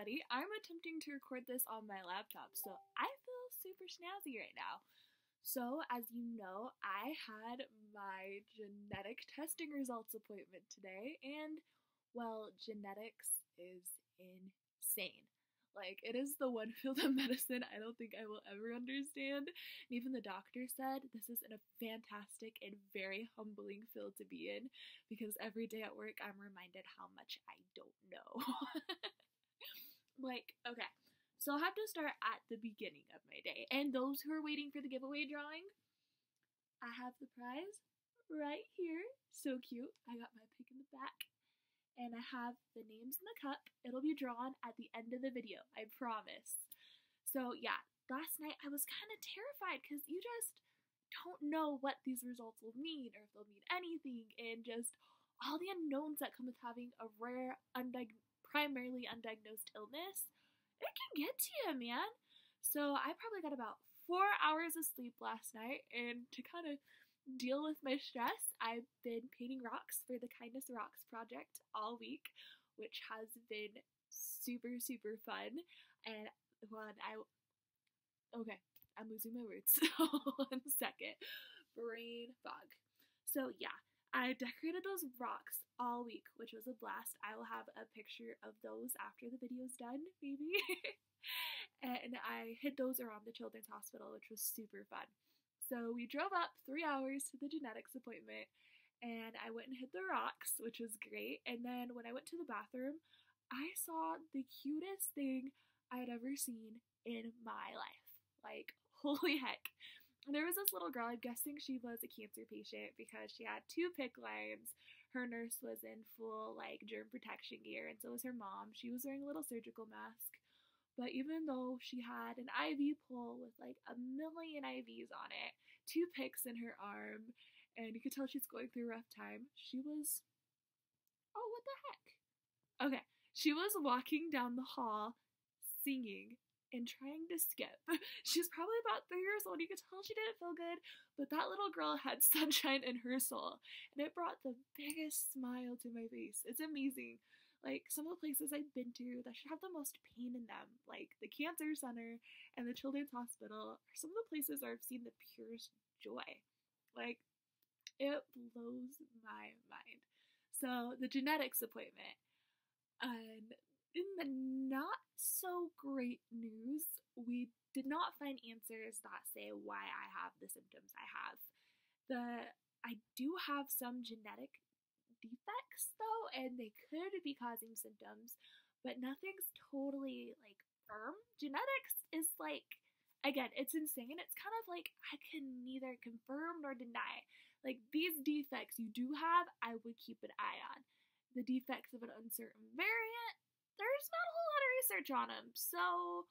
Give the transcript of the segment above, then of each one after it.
everybody. I'm attempting to record this on my laptop, so I feel super snazzy right now. So, as you know, I had my genetic testing results appointment today, and well, genetics is insane. Like, it is the one field of medicine I don't think I will ever understand. And even the doctor said this is a fantastic and very humbling field to be in because every day at work I'm reminded how much I don't know. Like, okay, so I'll have to start at the beginning of my day. And those who are waiting for the giveaway drawing, I have the prize right here. So cute. I got my pick in the back. And I have the names in the cup. It'll be drawn at the end of the video, I promise. So yeah, last night I was kind of terrified because you just don't know what these results will mean or if they'll mean anything, and just all the unknowns that come with having a rare, primarily undiagnosed illness. It can get to you, man. So I probably got about 4 hours of sleep last night, and to kind of deal with my stress, I've been painting rocks for the Kindness Rocks project all week, which has been super, super fun. And okay, I'm losing my words. 1 second. Brain fog. So yeah, I decorated those rocks all week, which was a blast. I will have a picture of those after the video's done, maybe. And I hid those around the Children's Hospital, which was super fun. So we drove up 3 hours to the genetics appointment, and I went and hid the rocks, which was great. And then when I went to the bathroom, I saw the cutest thing I had ever seen in my life. Like, holy heck. There was this little girl, I'm guessing she was a cancer patient because she had 2 PICC lines. Her nurse was in full, like, germ protection gear, and so was her mom. She was wearing a little surgical mask. But even though she had an IV pole with, like, a million IVs on it, 2 PICCs in her arm, and you could tell she's going through a rough time, she was... Oh, what the heck? Okay, she was walking down the hall singing and trying to skip. She's probably about 3 years old. You could tell she didn't feel good, but that little girl had sunshine in her soul, and it brought the biggest smile to my face. It's amazing. Like, some of the places I've been to that should have the most pain in them, like the Cancer Center and the Children's Hospital, are some of the places where I've seen the purest joy. Like, it blows my mind. So, the genetics appointment. And in the not so great news, we did not find answers that say why I have the symptoms I have. I do have some genetic defects though, and they could be causing symptoms, but nothing's totally like firm. Genetics is like, again, it's insane. It's kind of like I can neither confirm nor deny. Like, these defects you do have, I would keep an eye on. The defects of an uncertain variant, there's not a whole lot of research on them, so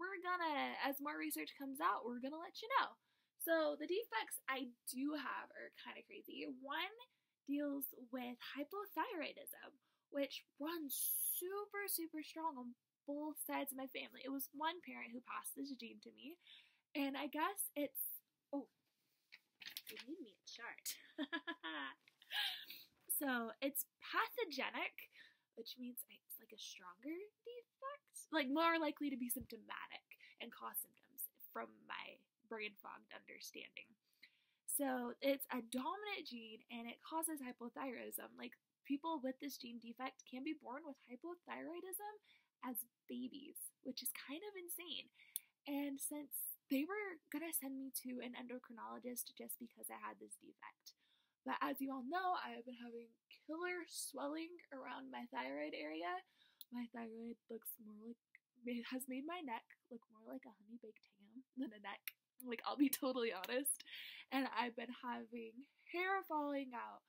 we're gonna, as more research comes out, we're gonna let you know. So the defects I do have are kind of crazy. One deals with hypothyroidism, which runs super, super strong on both sides of my family. It was one parent who passed this gene to me, and I guess it's, oh, they made me a chart. So it's pathogenic, which means it's like a stronger defect, like more likely to be symptomatic and cause symptoms from my brain fogged understanding. So it's a dominant gene and it causes hypothyroidism. Like, people with this gene defect can be born with hypothyroidism as babies, which is kind of insane. And since they were gonna send me to an endocrinologist just because I had this defect, but as you all know, I have been having killer swelling around my thyroid area. My thyroid looks more like, it has made my neck look more like a honey baked ham than a neck. Like, I'll be totally honest. And I've been having hair falling out,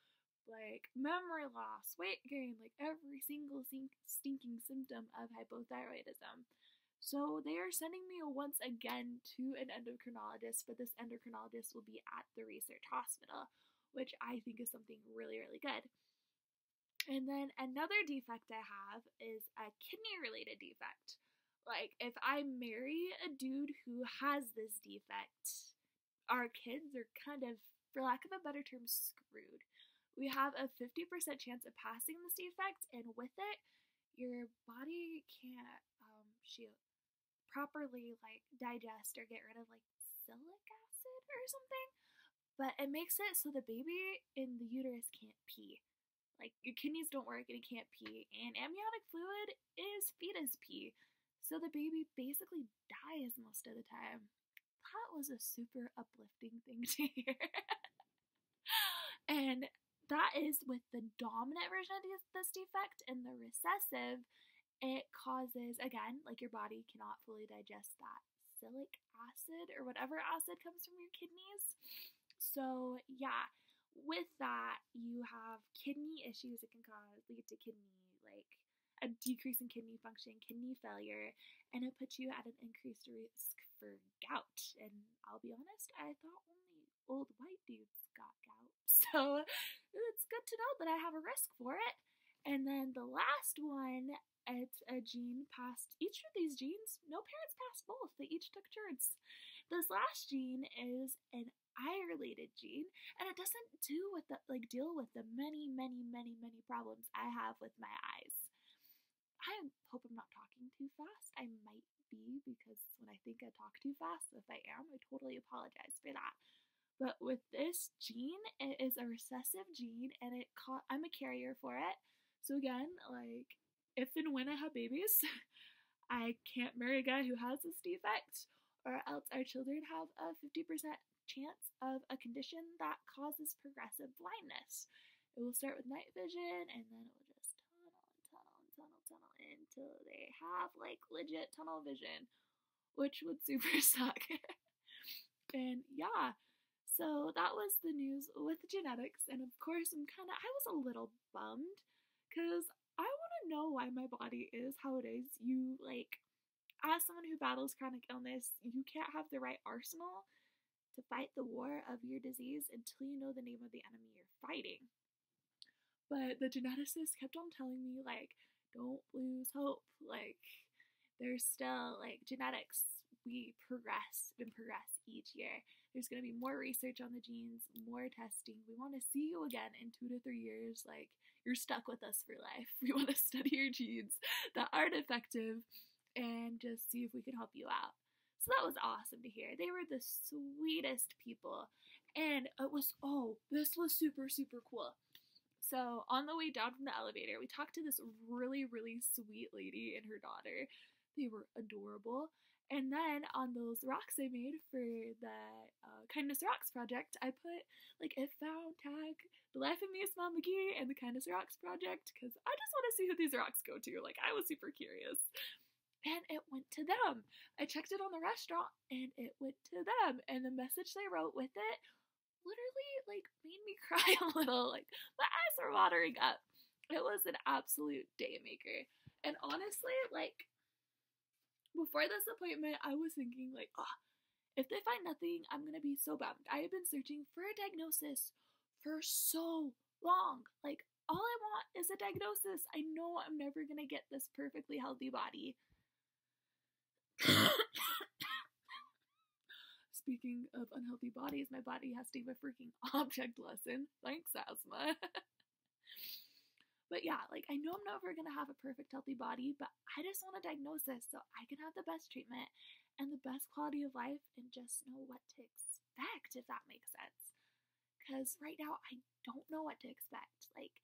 like memory loss, weight gain, like every single stinking symptom of hypothyroidism. So they are sending me once again to an endocrinologist, but this endocrinologist will be at the research hospital, which I think is something really, really good. And then another defect I have is a kidney-related defect. Like, if I marry a dude who has this defect, our kids are kind of, for lack of a better term, screwed. We have a 50% chance of passing this defect, and with it, your body can't lets you properly like digest or get rid of like silic acid or something, but it makes it so the baby in the uterus can't pee. Like your kidneys don't work and it can't pee, and amniotic fluid is fetus pee, so the baby basically dies most of the time. That was a super uplifting thing to hear. And that is with the dominant version of this defect. And the recessive, it causes, again, like your body cannot fully digest that silic acid or whatever acid comes from your kidneys. So yeah, with that, you have kidney issues. It can lead to kidney, like a decrease in kidney function, kidney failure, and it puts you at an increased risk for gout. And I'll be honest, I thought only old white dudes got gout. So it's good to know that I have a risk for it. And then the last one, it's a gene passed. Each of these genes, no parents passed both. They each took turns. This last gene is an eye-related gene, and it doesn't deal with the many, many, many, many problems I have with my eyes. I hope I'm not talking too fast. I might be, because when I think I talk too fast, if I am, I totally apologize for that. But with this gene, it is a recessive gene, and I'm a carrier for it. So again, like, if and when I have babies, I can't marry a guy who has this defect, or else our children have a 50% chance of a condition that causes progressive blindness. It will start with night vision, and then it will just tunnel until they have like legit tunnel vision, which would super suck. And yeah, so that was the news with genetics. And of course, I was a little bummed because I want to know why my body is how it is. As someone who battles chronic illness, you can't have the right arsenal to fight the war of your disease until you know the name of the enemy you're fighting. But the geneticist kept on telling me, like, don't lose hope. Like, there's still, like, genetics, we progress each year. There's going to be more research on the genes, more testing. We want to see you again in 2 to 3 years. Like, you're stuck with us for life. We want to study your genes that aren't effective and just see if we can help you out. So that was awesome to hear. They were the sweetest people. And this was super, super cool. So on the way down from the elevator, we talked to this really, really sweet lady and her daughter. They were adorable. And then on those rocks I made for the Kindness Rocks project, I put like a found tag, The Life of Me Ismael McGee and the Kindness Rocks project, because I just want to see who these rocks go to. Like, I was super curious. And it went to them. I checked it on the restaurant and it went to them. And the message they wrote with it literally like made me cry a little. Like, my eyes are watering up. It was an absolute day maker. And honestly, like, before this appointment, I was thinking like, if they find nothing, I'm gonna be so bummed. I have been searching for a diagnosis for so long. Like, all I want is a diagnosis. I know I'm never gonna get this perfectly healthy body. Speaking of unhealthy bodies, my body has to give a freaking object lesson. Thanks, asthma. But yeah, like, I know I'm never gonna have a perfect healthy body, but I just want a diagnosis so I can have the best treatment and the best quality of life and just know what to expect, if that makes sense. Because right now, I don't know what to expect. Like,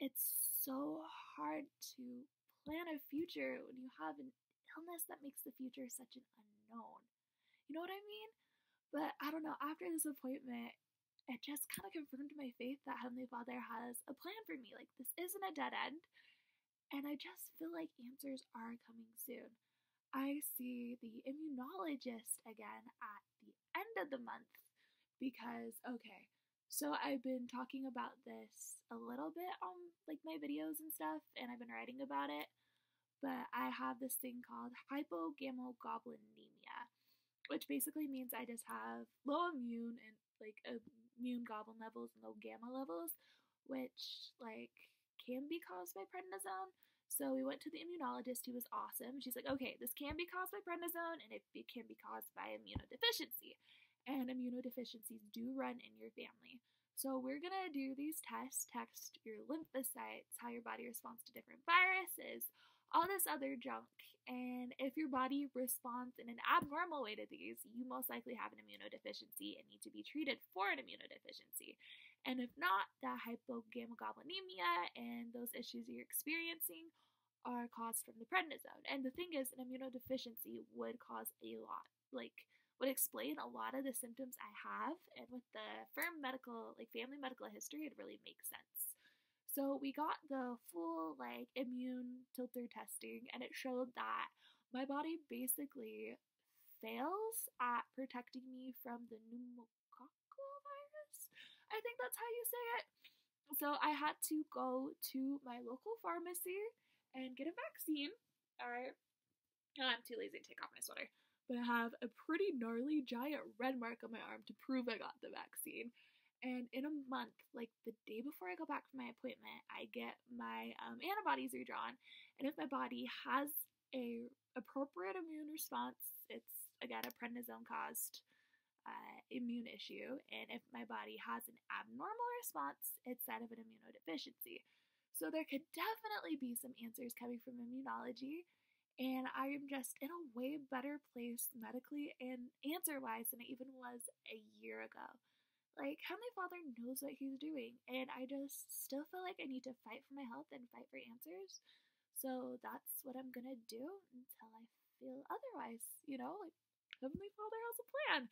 it's so hard to plan a future when you have an illness that makes the future such an unknown. You know what I mean? But I don't know, after this appointment, it just kind of confirmed my faith that Heavenly Father has a plan for me. Like, this isn't a dead end. And I just feel like answers are coming soon. I see the immunologist again at the end of the month because, okay, so I've been talking about this a little bit on like my videos and stuff, and I've been writing about it. But I have this thing called hypogammaglobulinemia, which basically means I just have low immune and like immune globulin levels and low gamma levels, which like can be caused by prednisone. So we went to the immunologist, who was awesome. She's like, okay, this can be caused by prednisone, and it can be caused by immunodeficiency. And immunodeficiencies do run in your family. So we're going to do these tests, test your lymphocytes, how your body responds to different viruses, all this other junk. And if your body responds in an abnormal way to these, you most likely have an immunodeficiency and need to be treated for an immunodeficiency. And if not, that hypogammaglobulinemia and those issues you're experiencing are caused from the prednisone. And the thing is, an immunodeficiency would cause a lot, would explain a lot of the symptoms I have. And with the firm medical, family medical history, it really makes sense. So we got the full immune tilter testing, and it showed that my body basically fails at protecting me from the pneumococcal virus. I think that's how you say it. So I had to go to my local pharmacy and get a vaccine. All right. I'm too lazy to take off my sweater, but I have a pretty gnarly giant red mark on my arm to prove I got the vaccine. And in a month, the day before I go back for my appointment, I get my antibodies redrawn. And if my body has a appropriate immune response, it's again a prednisone caused immune issue. And if my body has an abnormal response, it's that of an immunodeficiency. So there could definitely be some answers coming from immunology. And I am just in a way better place medically and answer wise than I even was a year ago. Heavenly Father knows what he's doing, and I just still feel like I need to fight for my health and fight for answers. So that's what I'm gonna do until I feel otherwise, Heavenly Father has a plan.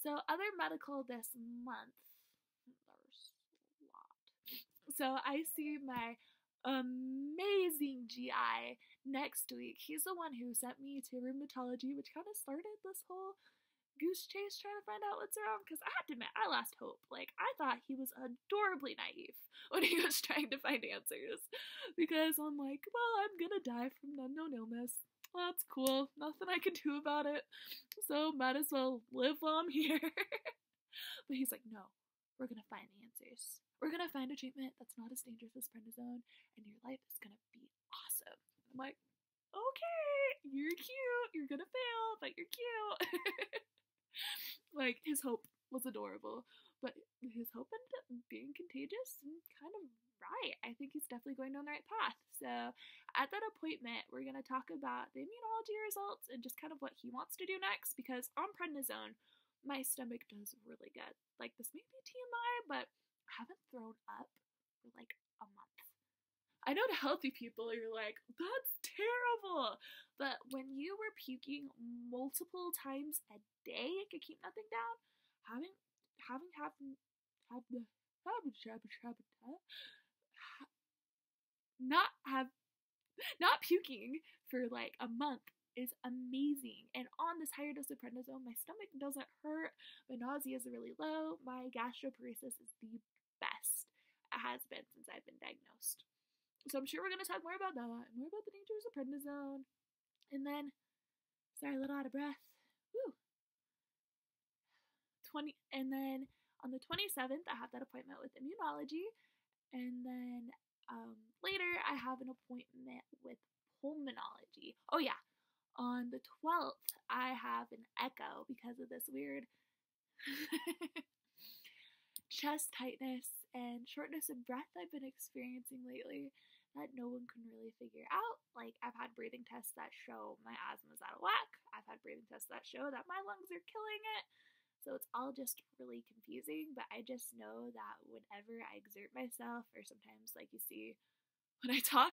So other medical this month, there's a lot. So I see my amazing GI next week. He's the one who sent me to rheumatology, which kind of started this whole goose chase trying to find out what's wrong, because I have to admit, I lost hope. I thought he was adorably naive when he was trying to find answers, because I'm like, well, I'm gonna die from an unknown illness. Well, that's cool. Nothing I can do about it. So might as well live while I'm here. But he's like, no, we're gonna find the answers. We're gonna find a treatment that's not as dangerous as prednisone, and your life is gonna be awesome. I'm like, okay, you're cute. You're gonna fail, but you're cute. His hope was adorable, but his hope ended up being contagious and kind of right. I think he's definitely going down the right path. So at that appointment, we're going to talk about the immunology results and just kind of what he wants to do next, because on prednisone, my stomach does really good. This may be TMI, but I haven't thrown up for a month. I know to healthy people, you're like, that's terrible. But when you were puking multiple times a day and could keep nothing down, not puking for a month is amazing. And on this higher dose of prednisone, my stomach doesn't hurt, my nausea is really low, my gastroparesis is the best it has been since I've been diagnosed. So I'm sure we're going to talk more about that, more about the dangers of prednisone. And then, sorry, a little out of breath. Woo. And then on the 27th, I have that appointment with immunology. And then later, I have an appointment with pulmonology. Oh, yeah. On the 12th, I have an echo because of this weird chest tightness and shortness of breath I've been experiencing lately that no one can really figure out. I've had breathing tests that show my asthma's out of whack. I've had breathing tests that show that my lungs are killing it. So it's all just really confusing, but I just know that whenever I exert myself, or sometimes you see when I talk,